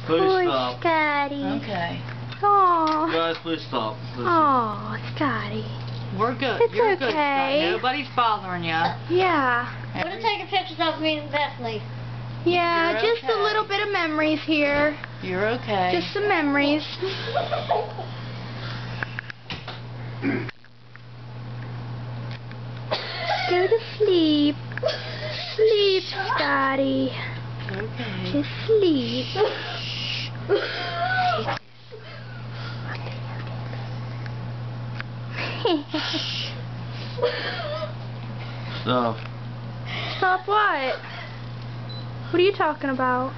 Please stop. Scotty. Okay. Aww. Guys, please stop. Aww, Scotty. We're good. It's You're okay. good, Scott. Nobody's bothering you. Yeah. We're taking pictures of me and Bethany. Yeah, You're just okay. a little bit of memories here. You're okay. Just some memories. Go to sleep. Sleep, Scotty. Okay. Just sleep. Stop. Stop what? What are you talking about?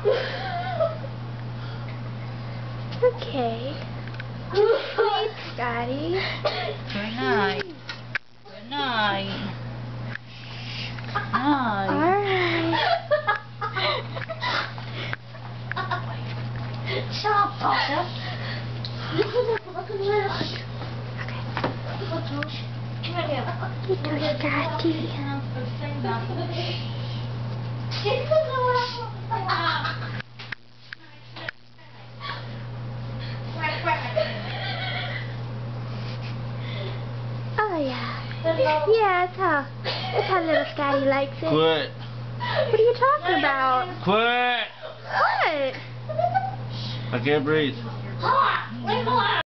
Okay. Just sleep, Scotty. Good night. Good night. Night. Alright. Shut up, Sasha. Look at this. Okay. Come here. Little Scotty. Oh yeah. Yeah, that's how little Scotty likes it. Quit. What are you talking about? Quit. What? I can't breathe. Leave him alone.